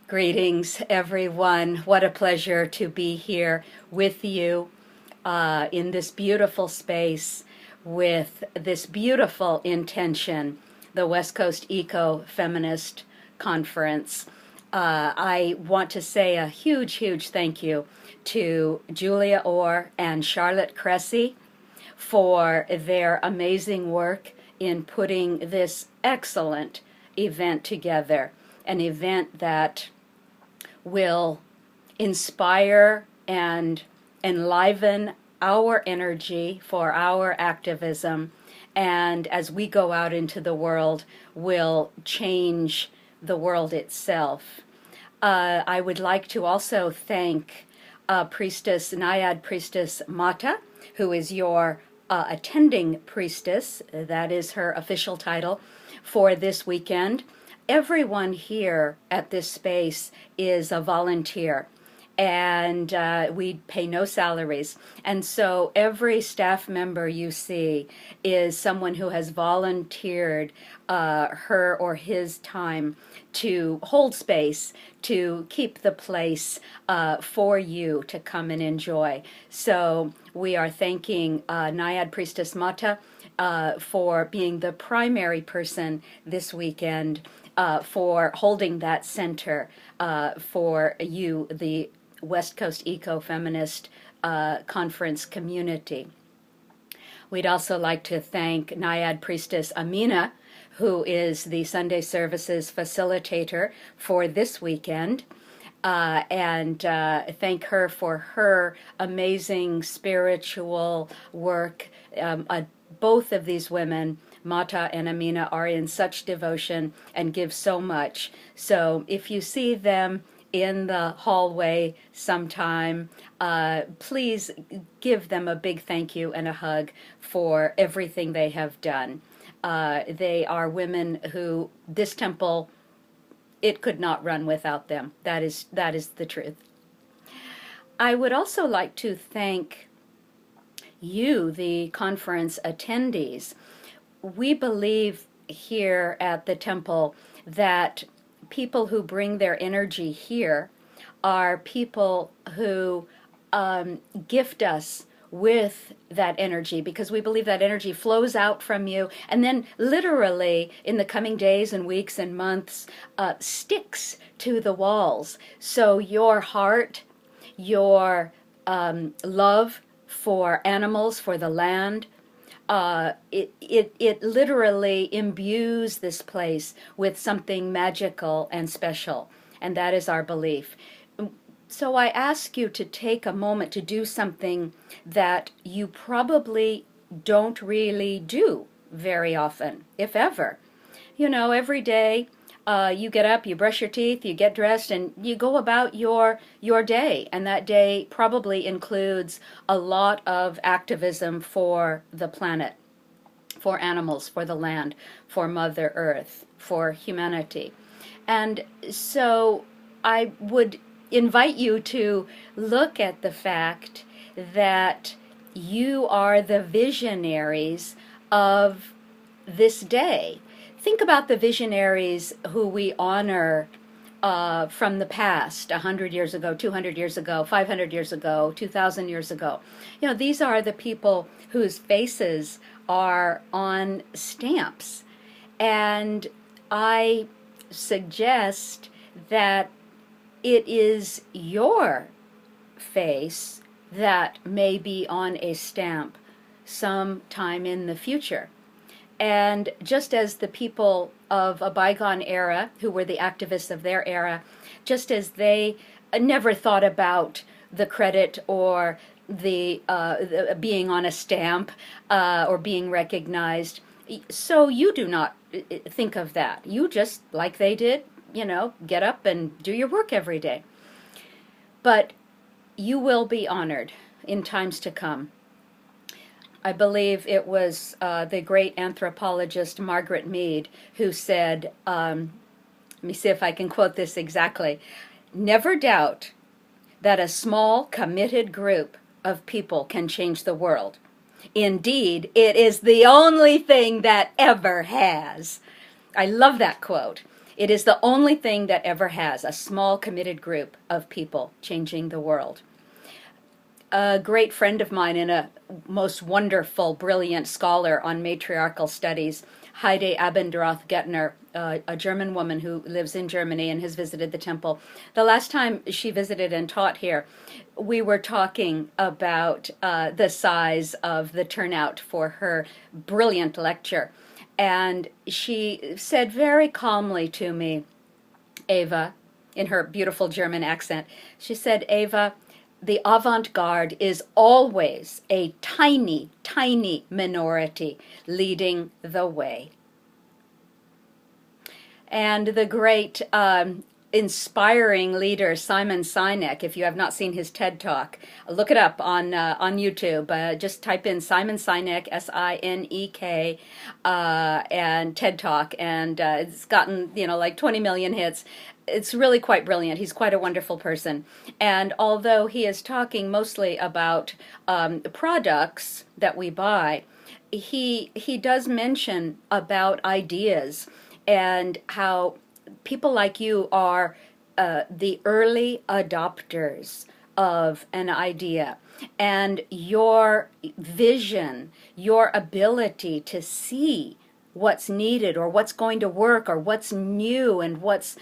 Greetings, everyone. What a pleasure to be here with you in this beautiful space with this beautiful intention, the West Coast Eco-Feminist Conference. I want to say a huge thank you to Julia Orr and Charlotte Cressy for their amazing work in putting this excellent event together, an event that will inspire and enliven our energy for our activism, and as we go out into the world, will change the world itself. I would like to also thank Naiad Priestess Mata, who is your attending priestess. That is her official title for this weekend. Everyone here at this space is a volunteer, and we pay no salaries. And so every staff member you see is someone who has volunteered her or his time to hold space, to keep the place for you to come and enjoy. So we are thanking Naiad Priestess Mata for being the primary person this weekend, for holding that center for you, the West Coast Eco-Feminist Conference community. We'd also like to thank Naiad Priestess Amina, who is the Sunday Services facilitator for this weekend, and thank her for her amazing spiritual work. Both of these women, Mata and Amina, are in such devotion and give so much. So if you see them in the hallway sometime, please give them a big thank you and a hug for everything they have done. They are women who, this temple, it could not run without them. That is the truth. I would also like to thank you, the conference attendees. We believe here at the temple that people who bring their energy here are people who gift us with that energy, because we believe that energy flows out from you and then literally in the coming days and weeks and months sticks to the walls. So your heart, your love for animals, for the land, it literally imbues this place with something magical and special, and that is our belief. So I ask you to take a moment to do something that you probably don't really do very often, if ever. You know, every day you get up, you brush your teeth, you get dressed, and you go about your day. And that day probably includes a lot of activism for the planet, for animals, for the land, for Mother Earth, for humanity. And so I would invite you to look at the fact that you are the visionaries of this day. Think about the visionaries who we honor from the past, 100 years ago, 200 years ago, 500 years ago, 2,000 years ago. You know, these are the people whose faces are on stamps. And I suggest that it is your face that may be on a stamp sometime in the future. And just as the people of a bygone era, who were the activists of their era, just as they never thought about the credit or the being on a stamp or being recognized, so you do not think of that. You just, like they did, you know, get up and do your work every day. But you will be honored in times to come. I believe it was the great anthropologist Margaret Mead who said, let me see if I can quote this exactly, "Never doubt that a small, committed group of people can change the world. Indeed, it is the only thing that ever has." I love that quote. It is the only thing that ever has, a small committed group of people changing the world. A great friend of mine and a most wonderful, brilliant scholar on matriarchal studies, Heide Abendroth-Gettner, a German woman who lives in Germany and has visited the temple. The last time she visited and taught here, we were talking about the size of the turnout for her brilliant lecture. And she said very calmly to me, Ava, in her beautiful German accent, she said, Ava, the avant-garde is always a tiny, tiny minority leading the way. And the great inspiring leader Simon Sinek, if you have not seen his TED Talk, look it up on YouTube. Just type in Simon Sinek, S-I-N-E-K, and TED Talk, and it's gotten, like 20 million hits. It's really quite brilliant. He's quite a wonderful person. And although he is talking mostly about products that we buy, he does mention about ideas and how people like you are the early adopters of an idea. And your vision, your ability to see what's needed or what's going to work or what's new and what's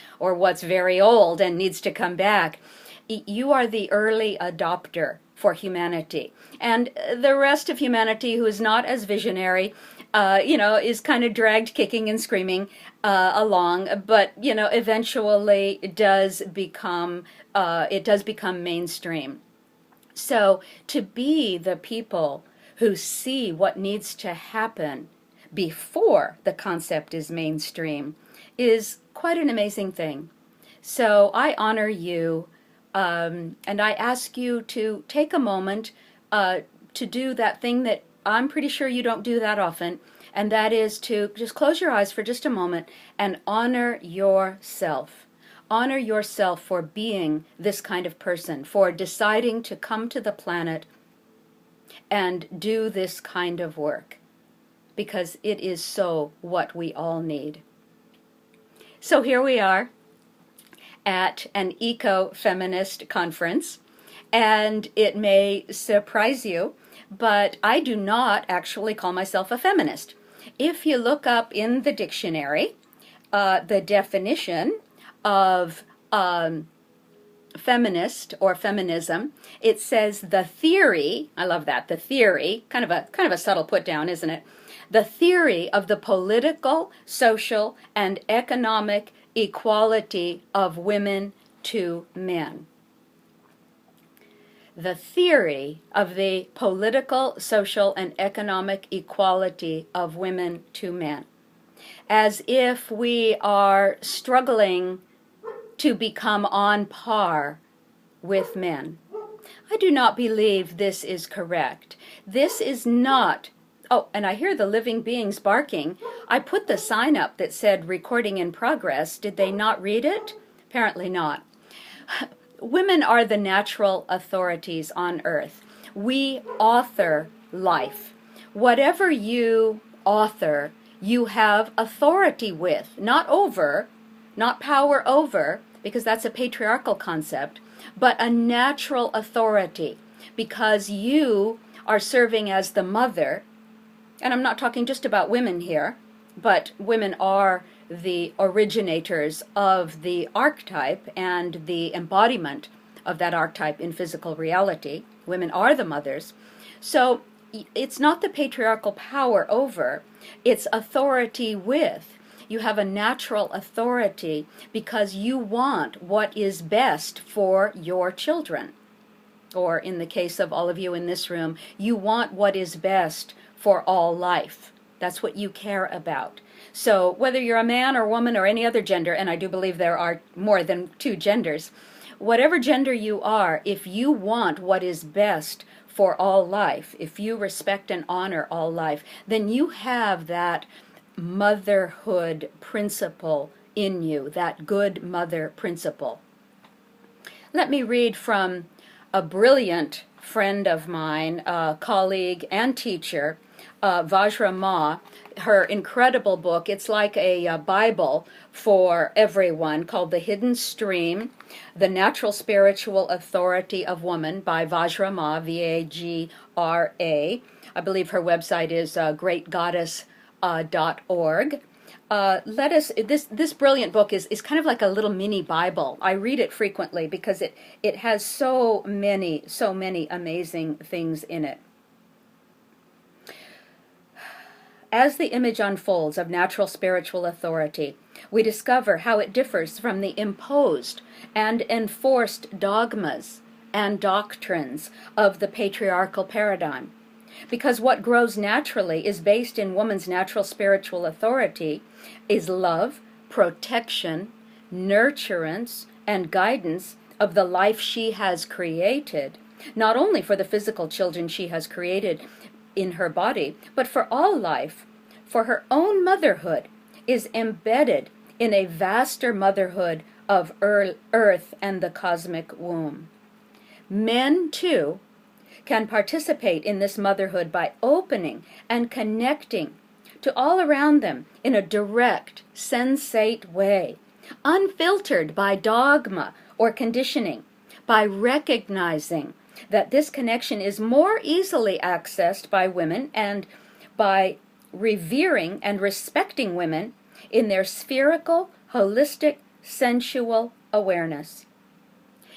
very old and needs to come back. You are the early adopter for humanity. And the rest of humanity who is not as visionary, is kind of dragged kicking and screaming along, but, eventually it does become mainstream. So to be the people who see what needs to happen before the concept is mainstream is quite an amazing thing. So I honor you, and I ask you to take a moment to do that thing that I'm pretty sure you don't do that often, and that is to just close your eyes for just a moment and honor yourself. Honor yourself for being this kind of person, for deciding to come to the planet and do this kind of work, because it is so what we all need. So here we are at an eco-feminist conference, and it may surprise you, but I do not actually call myself a feminist. If you look up in the dictionary the definition of feminist or feminism, it says the theory, I love that, the theory, kind of a subtle put down, isn't it? The theory of the political, social, and economic equality of women to men. The theory of the political, social, and economic equality of women to men. As if we are struggling to become on par with men. I do not believe this is correct. This is not. Oh, and I hear the living beings barking. I put the sign up that said recording in progress. Did they not read it? Apparently not. Women are the natural authorities on earth. We author life. Whatever you author, you have authority with, not over, not power over, because that's a patriarchal concept, but a natural authority, because you are serving as the mother. And I'm not talking just about women here, but women are the originators of the archetype and the embodiment of that archetype in physical reality. Women are the mothers. So it's not the patriarchal power over, it's authority with. You have a natural authority because you want what is best for your children. Or in the case of all of you in this room, you want what is best for all life. That's what you care about. So whether you're a man or woman or any other gender, and I do believe there are more than two genders, whatever gender you are, if you want what is best for all life, if you respect and honor all life, then you have that motherhood principle in you, that good mother principle. Let me read from a brilliant friend of mine, a colleague and teacher, Vajra, her incredible book. It's like a Bible for everyone, called The Hidden Stream, The Natural Spiritual Authority of Woman by Vajra, V-A-G-R-A. I believe her website is greatgoddess.org. This brilliant book is kind of like a little mini Bible. I read it frequently because it has so many amazing things in it. As the image unfolds of natural spiritual authority, we discover how it differs from the imposed and enforced dogmas and doctrines of the patriarchal paradigm. Because what grows naturally is based in woman's natural spiritual authority is love, protection, nurturance, and guidance of the life she has created, not only for the physical children she has created in her body, but for all life. For her own motherhood is embedded in a vaster motherhood of earth and the cosmic womb. Men, too, can participate in this motherhood by opening and connecting to all around them in a direct, sensate way, unfiltered by dogma or conditioning, by recognizing that this connection is more easily accessed by women and by revering and respecting women in their spherical, holistic, sensual awareness.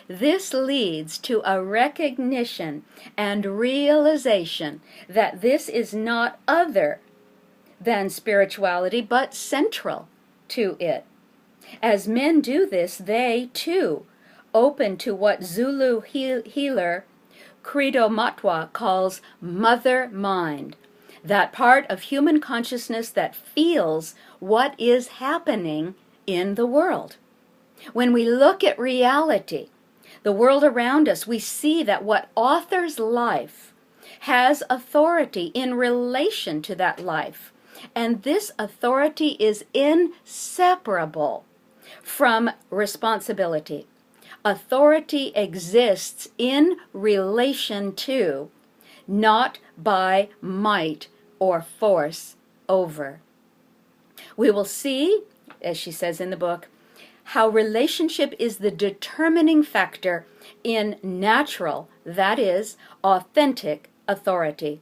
This leads to a recognition and realization that this is not other than spirituality, but central to it. As men do this, they, too, open to what Zulu healer Credo Matwa calls mother mind, that part of human consciousness that feels what is happening in the world. When we look at reality, the world around us, we see that what authors life has authority in relation to that life. And this authority is inseparable from responsibility. Authority exists in relation to, not by might or force over. We will see, as she says in the book, how relationship is the determining factor in natural, that is, authentic authority.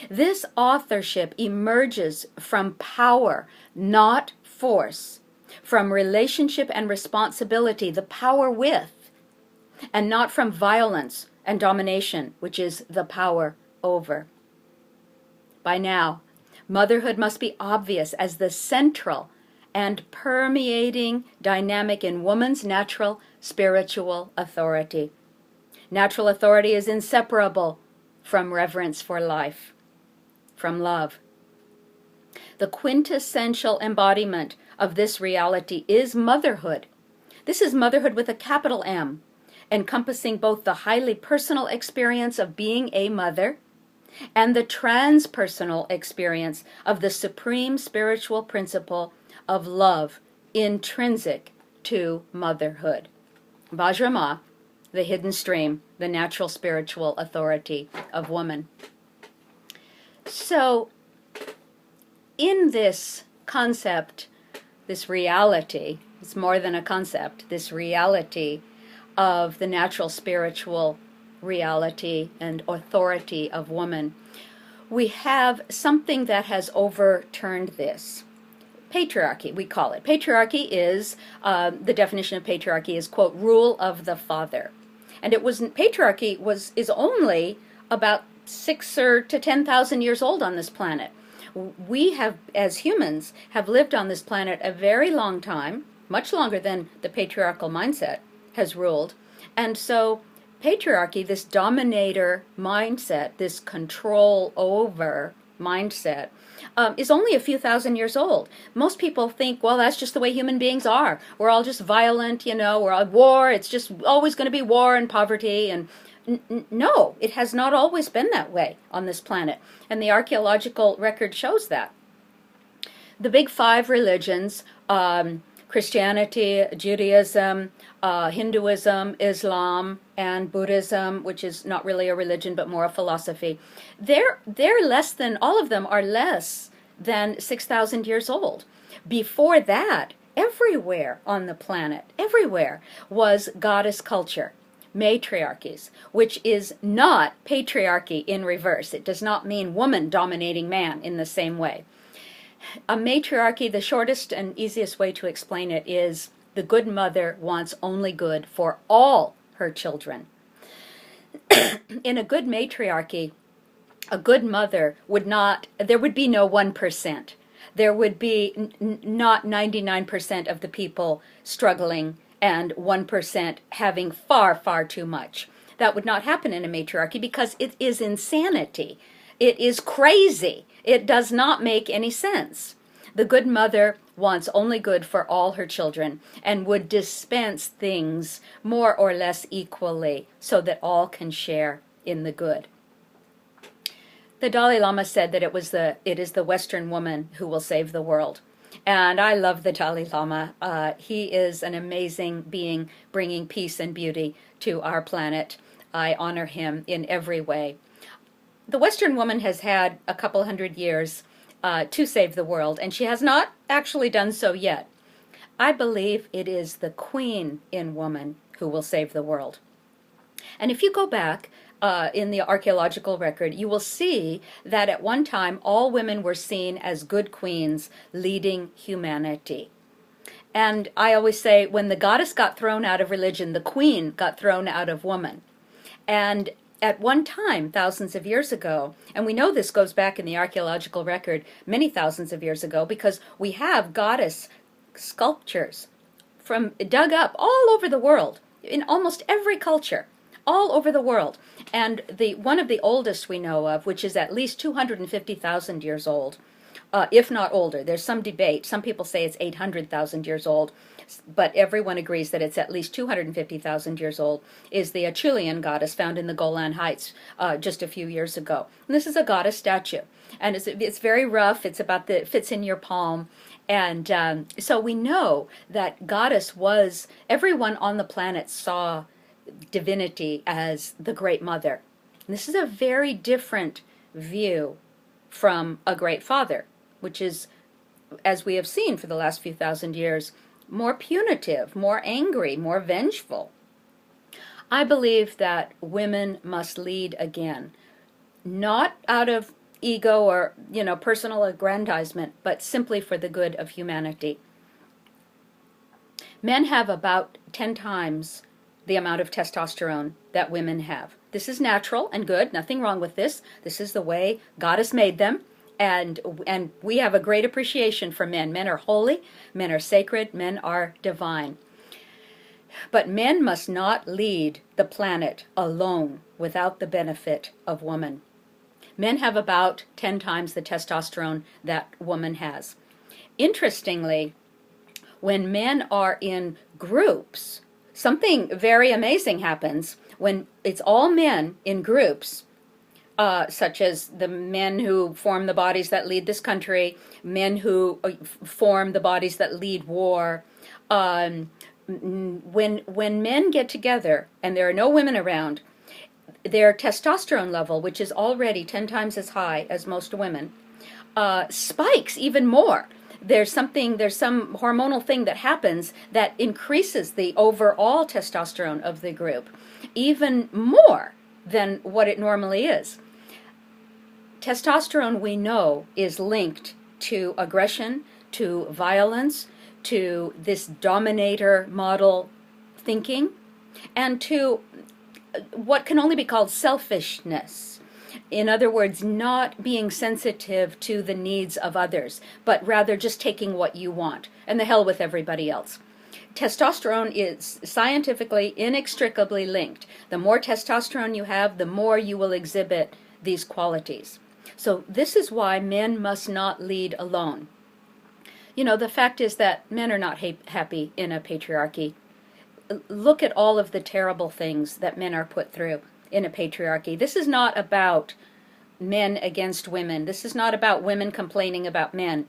This authorship emerges from power, not force, from relationship and responsibility, the power with, and not from violence and domination, which is the power over. By now, motherhood must be obvious as the central and permeating dynamic in woman's natural spiritual authority. Natural authority is inseparable from reverence for life, from love. The quintessential embodiment of this reality is motherhood. This is motherhood with a capital M, encompassing both the highly personal experience of being a mother and the transpersonal experience of the supreme spiritual principle of love intrinsic to motherhood. Vajra, the hidden stream, the natural spiritual authority of woman. So, in this concept, this reality, it's more than a concept, this reality of the natural spiritual reality and authority of woman, we have something that has overturned this. Patriarchy, we call it. Patriarchy is, the definition of patriarchy is, quote, rule of the father. And patriarchy is only about 6,000 to 10,000 years old on this planet. We have, as humans, have lived on this planet a very long time, much longer than the patriarchal mindset has ruled. And so patriarchy, this dominator mindset, this control over mindset, is only a few thousand years old. Most people think, well, that's just the way human beings are. We're all just violent, we're at war. It's just always going to be war and poverty. And no, it has not always been that way on this planet. And the archaeological record shows that. The big five religions, Christianity, Judaism, Hinduism, Islam, and Buddhism, which is not really a religion but more a philosophy, they're less than, all of them are less than 6,000 years old. Before that, everywhere on the planet, everywhere, was goddess culture, matriarchies, which is not patriarchy in reverse. It does not mean woman dominating man in the same way. A matriarchy, the shortest and easiest way to explain it is the good mother wants only good for all her children. In a good matriarchy, a good mother would not, there would be no 1%. There would be not 99% of the people struggling and 1% having far, far too much. That would not happen in a matriarchy because it is insanity. It is crazy. It does not make any sense. The good mother wants only good for all her children and would dispense things more or less equally so that all can share in the good. The Dalai Lama said that it is the Western woman who will save the world. And I love the Dalai Lama. He is an amazing being bringing peace and beauty to our planet. I honor him in every way. The Western woman has had a couple hundred years to save the world, and she has not actually done so yet. I believe it is the queen in woman who will save the world. And if you go back in the archaeological record, you will see that at one time all women were seen as good queens leading humanity. And I always say, when the goddess got thrown out of religion, the queen got thrown out of woman. And at one time, thousands of years ago, and we know this goes back in the archaeological record many thousands of years ago, because we have goddess sculptures dug up all over the world, in almost every culture, all over the world. And one of the oldest we know of, which is at least 250,000 years old, if not older. There's some debate. Some people say it's 800,000 years old, but everyone agrees that it's at least 250,000 years old, is the Acheulean goddess found in the Golan Heights just a few years ago. And this is a goddess statue, and it's very rough. It fits in your palm. And so we know that goddess was, everyone on the planet saw divinity as the Great Mother. And this is a very different view from a Great Father, which is, as we have seen for the last few thousand years, more punitive, more angry, more vengeful. I believe that women must lead again, not out of ego or, personal aggrandizement, but simply for the good of humanity. Men have about 10 times the amount of testosterone that women have. This is natural and good, nothing wrong with this. This is the way Goddess made them, and we have a great appreciation for men. Men are holy, men are sacred, men are divine. But men must not lead the planet alone without the benefit of woman. Men have about 10 times the testosterone that woman has. Interestingly, when men are in groups, something very amazing happens when it's all men in groups, such as the men who form the bodies that lead this country, men who form the bodies that lead war. When men get together and there are no women around, their testosterone level, which is already 10 times as high as most women, spikes even more. There's some hormonal thing that happens that increases the overall testosterone of the group even more than what it normally is. Testosterone, we know, is linked to aggression, to violence, to this dominator model thinking, and to what can only be called selfishness. In other words, not being sensitive to the needs of others, but rather just taking what you want, and the hell with everybody else. Testosterone is scientifically inextricably linked. The more testosterone you have, the more you will exhibit these qualities. So this is why men must not lead alone. The fact is that men are not happy in a patriarchy. Look at all of the terrible things that men are put through in a patriarchy. This is not about men against women. This is not about women complaining about men.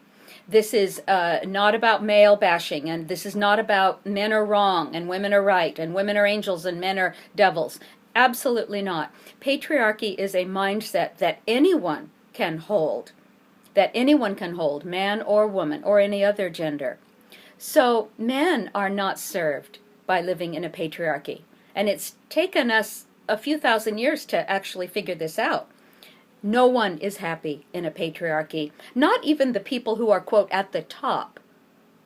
This is not about male bashing, and this is not about men are wrong and women are right and women are angels and men are devils. Absolutely not. Patriarchy is a mindset that anyone can hold, man or woman or any other gender. So men are not served by living in a patriarchy. And it's taken us a few thousand years to actually figure this out. No one is happy in a patriarchy. Not even the people who are, quote, at the top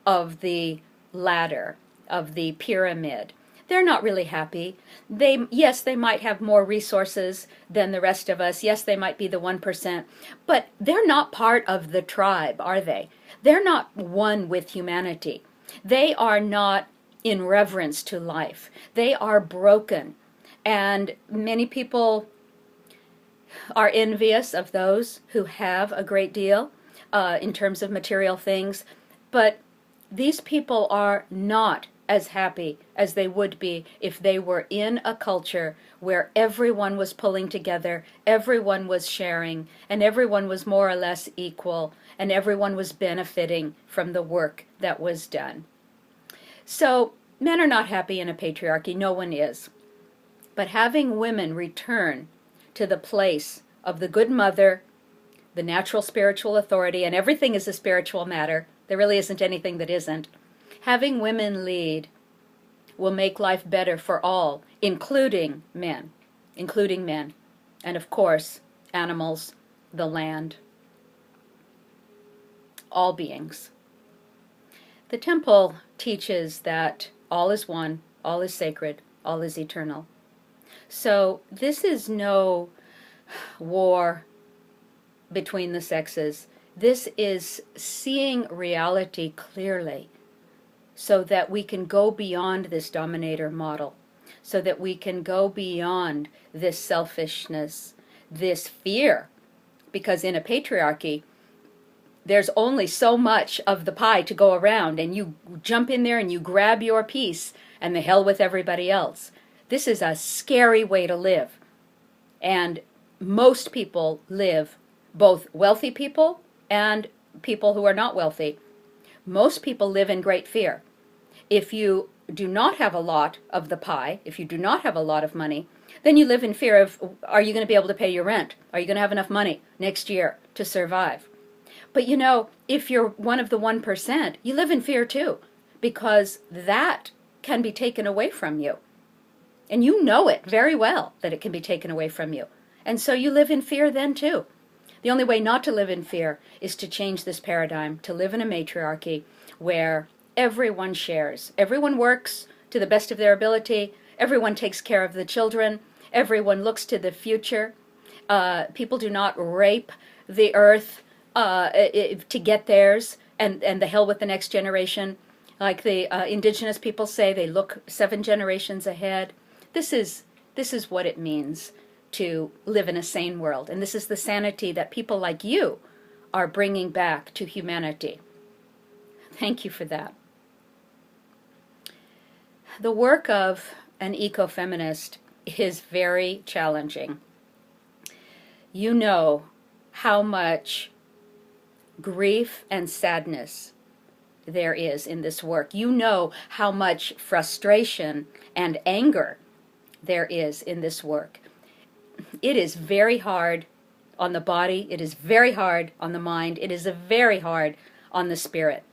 of the ladder, of the pyramid. They're not really happy. Yes, they might have more resources than the rest of us. Yes, they might be the 1%. But they're not part of the tribe, are they? They're not one with humanity. They are not in reverence to life. They are broken. And many people are envious of those who have a great deal in terms of material things. But these people are not as happy as they would be if they were in a culture where everyone was pulling together, everyone was sharing, and everyone was more or less equal, and everyone was benefiting from the work that was done. So men are not happy in a patriarchy. No one is. But having women return to the place of the good mother, the natural spiritual authority, and everything is a spiritual matter. There really isn't anything that isn't. Having women lead will make life better for all, including men, and of course, animals, the land, all beings. The temple teaches that all is one, all is sacred, all is eternal. So this is no war between the sexes. This is seeing reality clearly so that we can go beyond this dominator model, so that we can go beyond this selfishness, this fear. Because in a patriarchy, there's only so much of the pie to go around, and you jump in there and you grab your piece, and the hell with everybody else. This is a scary way to live. And most people live, both wealthy people and people who are not wealthy. Most people live in great fear. If you do not have a lot of the pie, if you do not have a lot of money, then you live in fear of, are you going to be able to pay your rent? Are you going to have enough money next year to survive? But you know, if you're one of the 1%, you live in fear too, because that can be taken away from you. And you know it very well that it can be taken away from you. And so you live in fear then too. The only way not to live in fear is to change this paradigm, to live in a matriarchy where everyone shares. Everyone works to the best of their ability. Everyone takes care of the children. Everyone looks to the future. People do not rape the earth to get theirs and the hell with the next generation. Like the indigenous people say, they look 7 generations ahead. This is what it means to live in a sane world. And this is the sanity that people like you are bringing back to humanity. Thank you for that. The work of an ecofeminist is very challenging. You know how much grief and sadness there is in this work. You know how much frustration and anger there is in this work. It is very hard on the body. It is very hard on the mind. It is very hard on the spirit.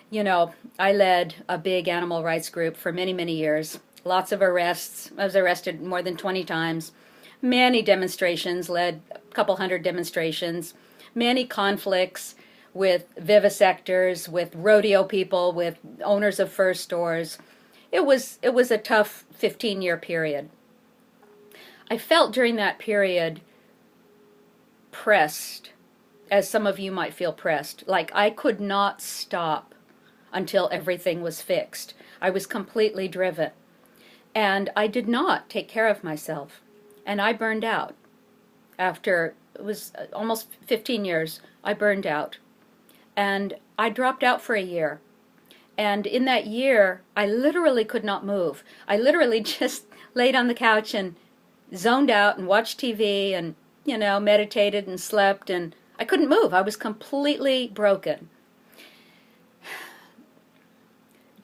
You know, I led a big animal rights group for many, many years. Lots of arrests. I was arrested more than 20 times. Many demonstrations, led a couple hundred demonstrations. Many conflicts with vivisectors, with rodeo people, with owners of fur stores. It was a tough 15-year period. I felt during that period pressed, as some of you might feel pressed, like I could not stop until everything was fixed. I was completely driven. And I did not take care of myself. And I burned out. After, it was almost 15 years, I burned out. And I dropped out for a year. And in that year, I literally could not move. I literally just laid on the couch and zoned out and watched TV and, meditated and slept, and I couldn't move. I was completely broken.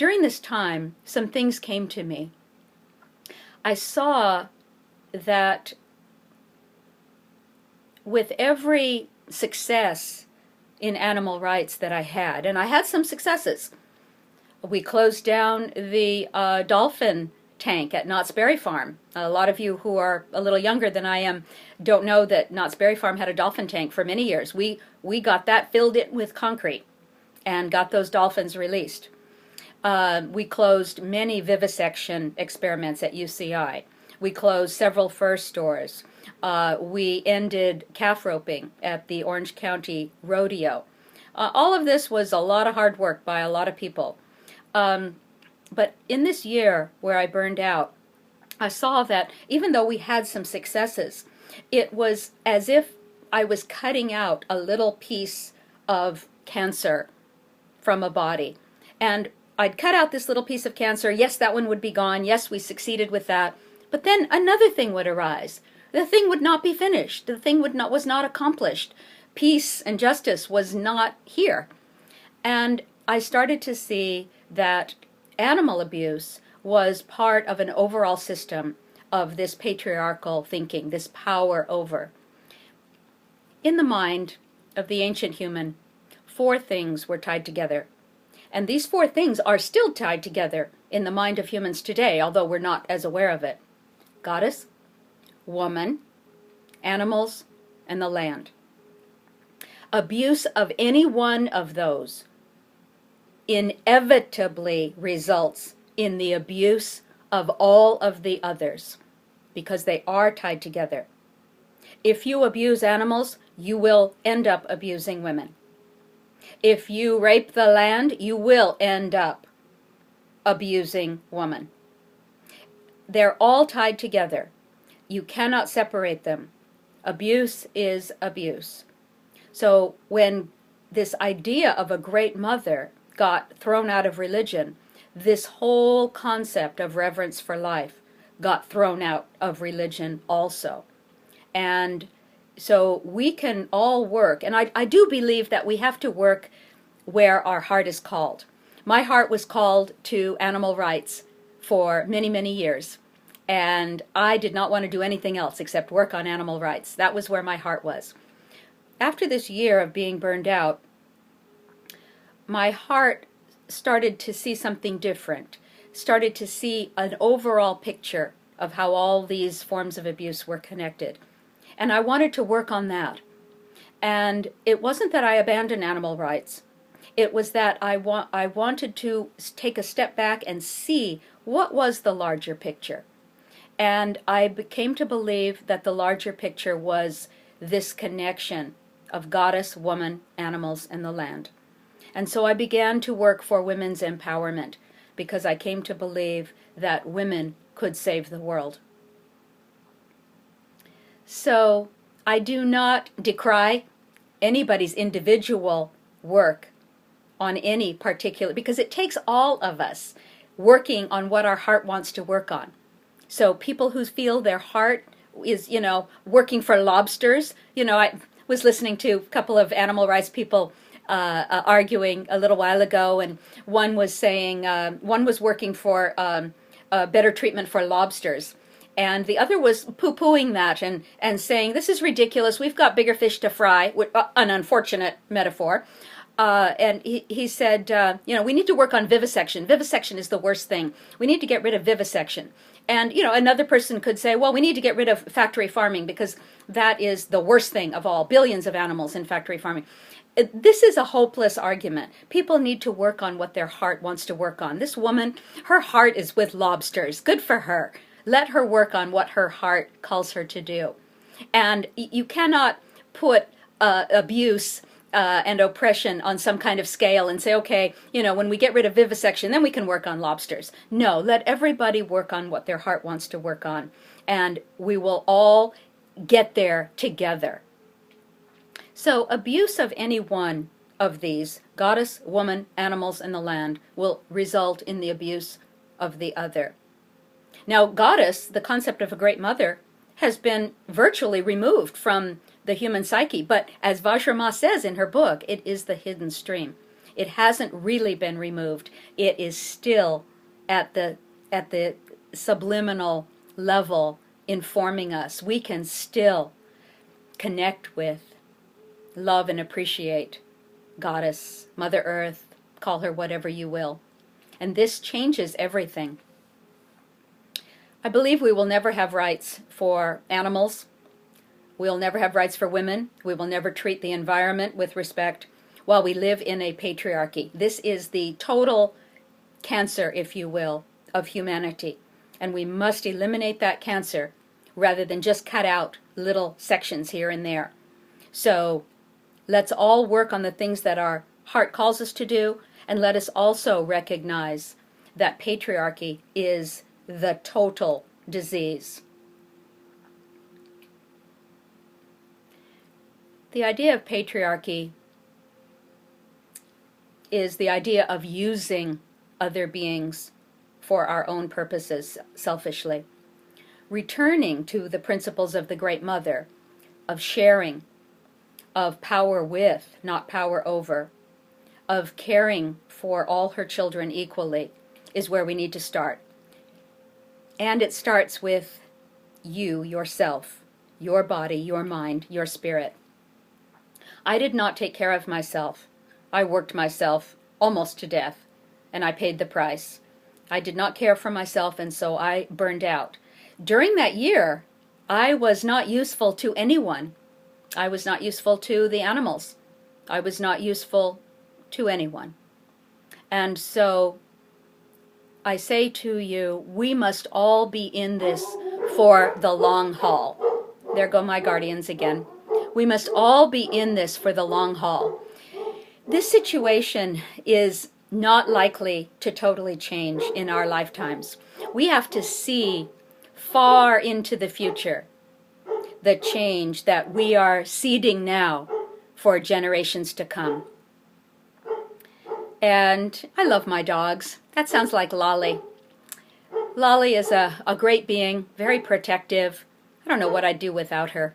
during this time, some things came to me. I saw that with every success in animal rights that I had, and I had some successes. We closed down the dolphin tank at Knott's Berry Farm. A lot of you who are a little younger than I am don't know that Knott's Berry Farm had a dolphin tank for many years. We got that, filled it with concrete, and got those dolphins released. We closed many vivisection experiments at UCI. We closed several fur stores. We ended calf roping at the Orange County Rodeo. All of this was a lot of hard work by a lot of people. But in this year where I burned out, I saw that even though we had some successes, it was as if I was cutting out a little piece of cancer from a body. And I'd cut out this little piece of cancer. Yes, that one would be gone. Yes, we succeeded with that. But then another thing would arise. The thing would not be finished. The thing was not accomplished. Peace and justice was not here. And I started to see that animal abuse was part of an overall system of this patriarchal thinking, this power over. In the mind of the ancient human, 4 things were tied together. And these 4 things are still tied together in the mind of humans today, although we're not as aware of it. Goddess, woman, animals, and the land. Abuse of any one of those inevitably results in the abuse of all of the others, because they are tied together. If you abuse animals, you will end up abusing women. If you rape the land, you will end up abusing women. They're all tied together. You cannot separate them. Abuse is abuse. So when this idea of a great mother got thrown out of religion, this whole concept of reverence for life got thrown out of religion also. And so we can all work, and I do believe that we have to work where our heart is called. My heart was called to animal rights for many, many years, and I did not want to do anything else except work on animal rights. That was where my heart was. After this year of being burned out, my heart started to see something different, started to see an overall picture of how all these forms of abuse were connected. And I wanted to work on that. And it wasn't that I abandoned animal rights. It was that I wanted to take a step back and see what was the larger picture. And I came to believe that the larger picture was this connection of goddess, woman, animals, and the land. And so I began to work for women's empowerment because I came to believe that women could save the world. So I do not decry anybody's individual work on any particular, because it takes all of us working on what our heart wants to work on. So people who feel their heart is, working for lobsters, I was listening to a couple of animal rights people arguing a little while ago, and one was saying, one was working for better treatment for lobsters, and the other was poo-pooing that and saying, this is ridiculous, we've got bigger fish to fry, an unfortunate metaphor. And he said, we need to work on vivisection. Vivisection is the worst thing. We need to get rid of vivisection. And, another person could say, well, we need to get rid of factory farming because that is the worst thing of all. Billions of animals in factory farming. This is a hopeless argument. People need to work on what their heart wants to work on. This woman, her heart is with lobsters. Good for her. Let her work on what her heart calls her to do. And you cannot put abuse and oppression on some kind of scale and say, okay, when we get rid of vivisection, then we can work on lobsters. No, let everybody work on what their heart wants to work on, and we will all get there together. So abuse of any one of these, goddess, woman, animals, and the land, will result in the abuse of the other. Now, goddess, the concept of a great mother, has been virtually removed from the human psyche, but as Vajrama says in her book, it is the hidden stream. It hasn't really been removed. It is still at the subliminal level informing us. We can still connect with, love, and appreciate Goddess, Mother Earth, call her whatever you will. And this changes everything. I believe we will never have rights for animals. We'll never have rights for women. We will never treat the environment with respect while we live in a patriarchy. This is the total cancer, if you will, of humanity. And we must eliminate that cancer rather than just cut out little sections here and there. So let's all work on the things that our heart calls us to do, and let us also recognize that patriarchy is the total disease. The idea of patriarchy is the idea of using other beings for our own purposes selfishly. Returning to the principles of the Great Mother, of sharing, of power with, not power over, of caring for all her children equally, is where we need to start. And it starts with you, yourself, your body, your mind, your spirit. I did not take care of myself. I worked myself almost to death, and I paid the price. I did not care for myself, and so I burned out. During that year, I was not useful to anyone. I was not useful to the animals. I was not useful to anyone. And so I say to you, we must all be in this for the long haul. There go my guardians again. We must all be in this for the long haul. This situation is not likely to totally change in our lifetimes. We have to see far into the future the change that we are seeding now for generations to come. And I love my dogs. That sounds like Lolly. Lolly is a great being, very protective. I don't know what I'd do without her.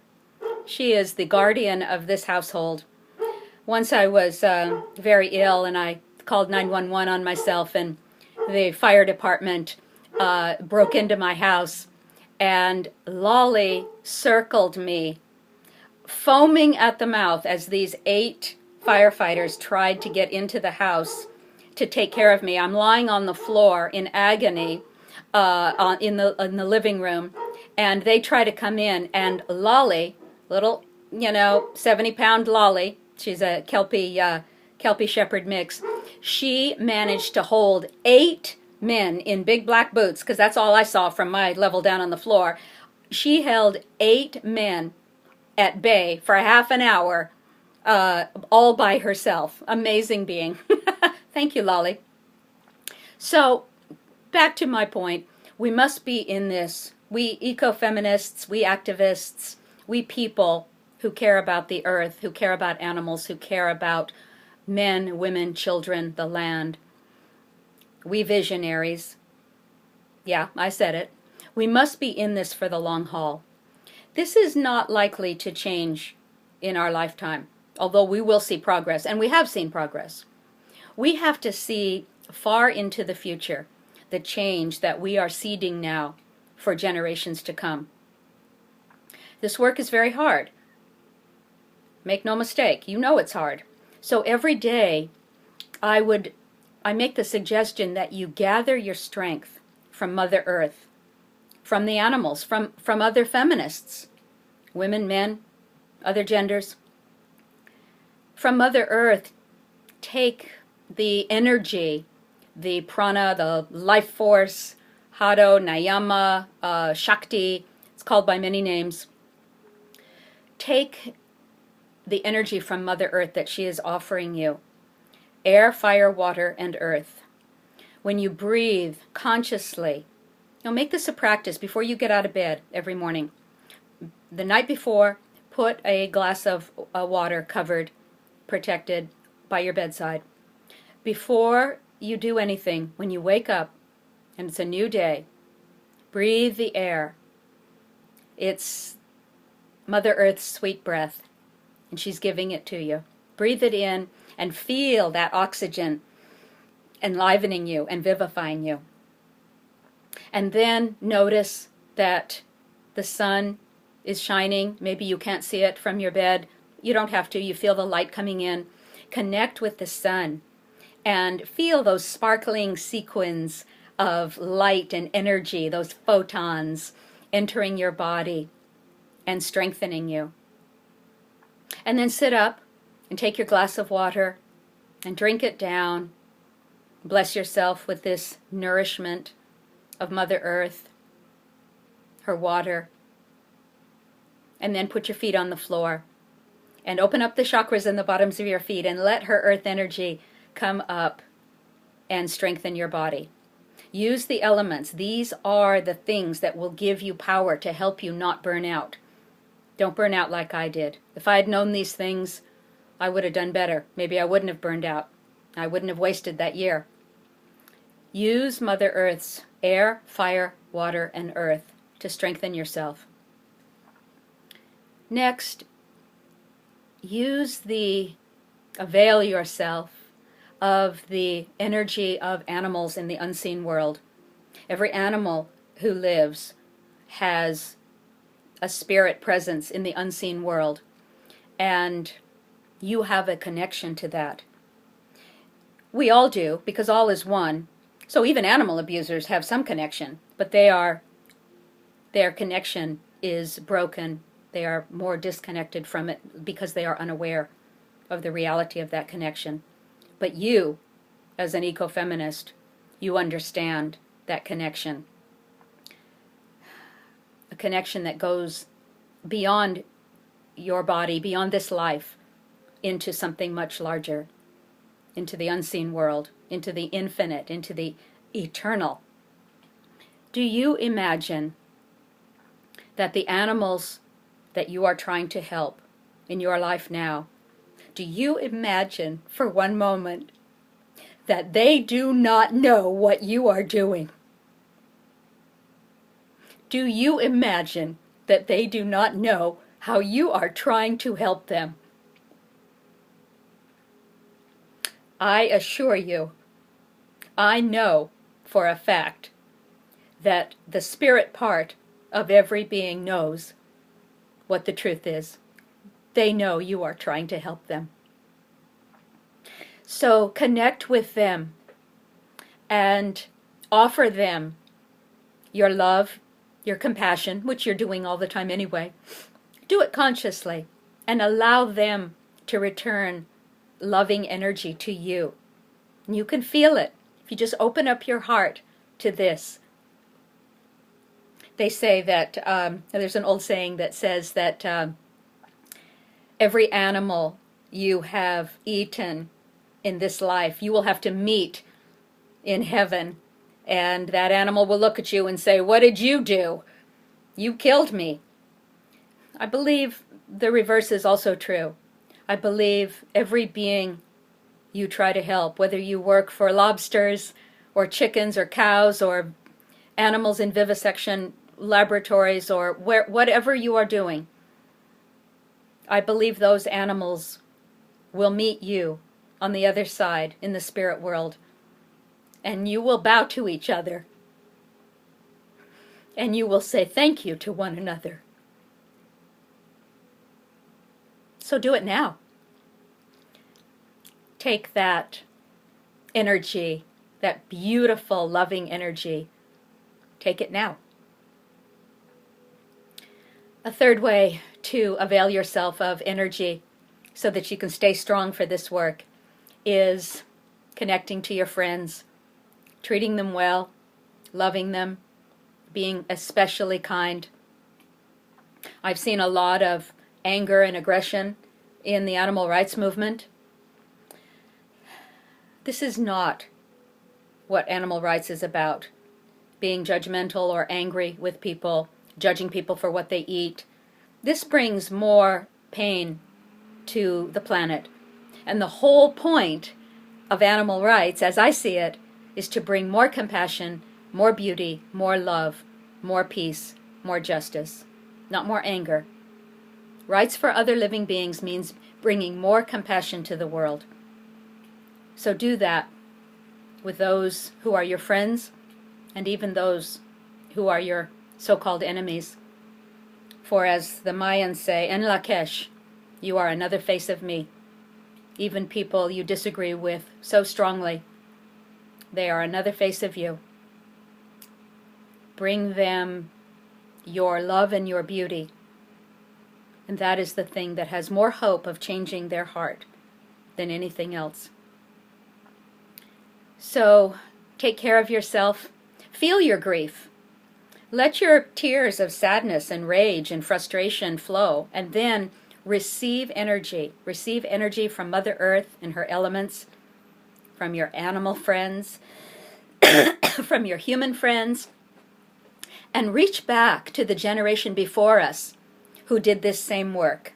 She is the guardian of this household. Once I was very ill and I called 911 on myself, and the fire department broke into my house, and Lolly circled me, foaming at the mouth as these 8 firefighters tried to get into the house to take care of me. I'm lying on the floor in agony in the living room, and they try to come in, and Lolly, little, 70-pound Lolly, she's a Kelpie Shepherd mix, she managed to hold 8 men in big black boots, because that's all I saw from my level down on the floor. She held 8 men at bay for half an hour, all by herself. Amazing being. Thank you, Lolly. So, back to my point, we must be in this. We ecofeminists, we activists, we people who care about the earth, who care about animals, who care about men, women, children, the land. We visionaries. Yeah, I said it. We must be in this for the long haul. This is not likely to change in our lifetime, although we will see progress, and we have seen progress. We have to see far into the future the change that we are seeding now for generations to come. This work is very hard. Make no mistake, you know it's hard. So every day I make the suggestion that you gather your strength from Mother Earth, from the animals, from other feminists, women, men, other genders. From Mother Earth, take the energy, the prana, the life force, hado, nayama, shakti, it's called by many names. Take the energy from Mother Earth that she is offering you. Air, fire, water, and earth. When you breathe consciously, make this a practice before you get out of bed every morning. The night before, put a glass of water covered, protected by your bedside. Before you do anything, when you wake up and it's a new day, breathe the air. It's Mother Earth's sweet breath, and she's giving it to you. Breathe it in and feel that oxygen enlivening you and vivifying you. And then notice that the sun is shining. Maybe you can't see it from your bed. You don't have to. You feel the light coming in. Connect with the sun and feel those sparkling sequins of light and energy, those photons entering your body and strengthening you. And then sit up and take your glass of water and drink it down. Bless yourself with this nourishment of Mother Earth, her water. And then put your feet on the floor and open up the chakras in the bottoms of your feet and let her earth energy come up and strengthen your body. Use the elements. These are the things that will give you power to help you not burn out. Don't burn out like I did. If I had known these things, I would have done better. Maybe I wouldn't have burned out. I wouldn't have wasted that year. Use Mother Earth's air, fire, water, and earth to strengthen yourself. Next, avail yourself of the energy of animals in the unseen world. Every animal who lives has a spirit presence in the unseen world, and you have a connection to that. We all do, because all is one. So even animal abusers have some connection, but their connection is broken. They are more disconnected from it because they are unaware of the reality of that connection. But you, as an ecofeminist, you understand that connection. A connection that goes beyond your body, beyond this life, into something much larger, into the unseen world, into the infinite, into the eternal. Do you imagine that the animals that you are trying to help in your life now, do you imagine for one moment that they do not know what you are doing? Do you imagine that they do not know how you are trying to help them? I assure you, I know for a fact that the spirit part of every being knows what the truth is. They know you are trying to help them. So connect with them and offer them your love, your compassion, which you're doing all the time anyway. Do it consciously and allow them to return loving energy to you. And you can feel it if you just open up your heart to this. They say that, there's an old saying that says that every animal you have eaten in this life, you will have to meet in heaven. And that animal will look at you and say, "What did you do? You killed me." I believe the reverse is also true. I believe every being you try to help, whether you work for lobsters or chickens or cows or animals in vivisection laboratories or whatever you are doing, I believe those animals will meet you on the other side in the spirit world, and you will bow to each other, and you will say thank you to one another. So do it now. Take that energy, that beautiful, loving energy, take it now. A third way to avail yourself of energy so that you can stay strong for this work is connecting to your friends, treating them well, loving them, being especially kind. I've seen a lot of anger and aggression in the animal rights movement. This is not what animal rights is about. Being judgmental or angry with people, judging people for what they eat. This brings more pain to the planet. And the whole point of animal rights, as I see it, is to bring more compassion, more beauty, more love, more peace, more justice, not more anger. Rights for other living beings means bringing more compassion to the world. So do that with those who are your friends and even those who are your so-called enemies. For as the Mayans say, En Lakesh, you are another face of me. Even people you disagree with so strongly, they are another face of you. Bring them your love and your beauty. And that is the thing that has more hope of changing their heart than anything else. So take care of yourself. Feel your grief. Let your tears of sadness and rage and frustration flow, and then receive energy. Receive energy from Mother Earth and her elements, from your animal friends, from your human friends, and reach back to the generation before us who did this same work.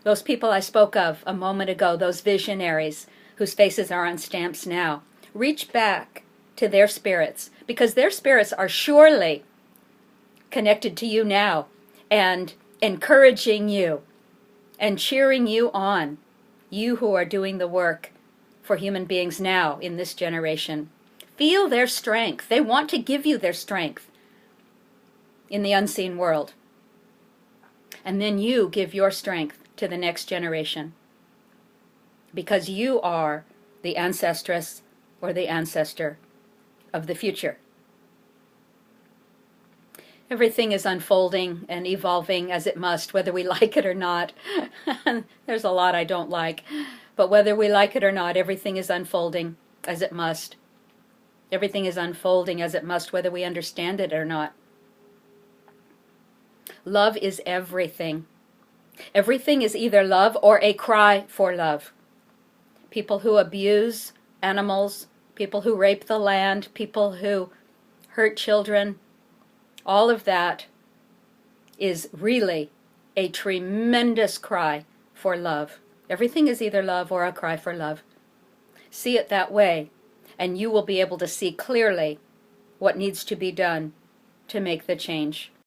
Those people I spoke of a moment ago, those visionaries whose faces are on stamps now. Reach back to their spirits, because their spirits are surely connected to you now and encouraging you and cheering you on, you who are doing the work for human beings now in this generation. Feel their strength. They want to give you their strength in the unseen world. And then you give your strength to the next generation, because you are the ancestress or the ancestor of the future. Everything is unfolding and evolving as it must, whether we like it or not. There's a lot I don't like, but whether we like it or not, everything is unfolding as it must. Everything is unfolding as it must, whether we understand it or not. Love is everything. Everything is either love or a cry for love. People who abuse animals, people who rape the land, people who hurt children, all of that is really a tremendous cry for love. Everything is either love or a cry for love. See it that way, and you will be able to see clearly what needs to be done to make the change.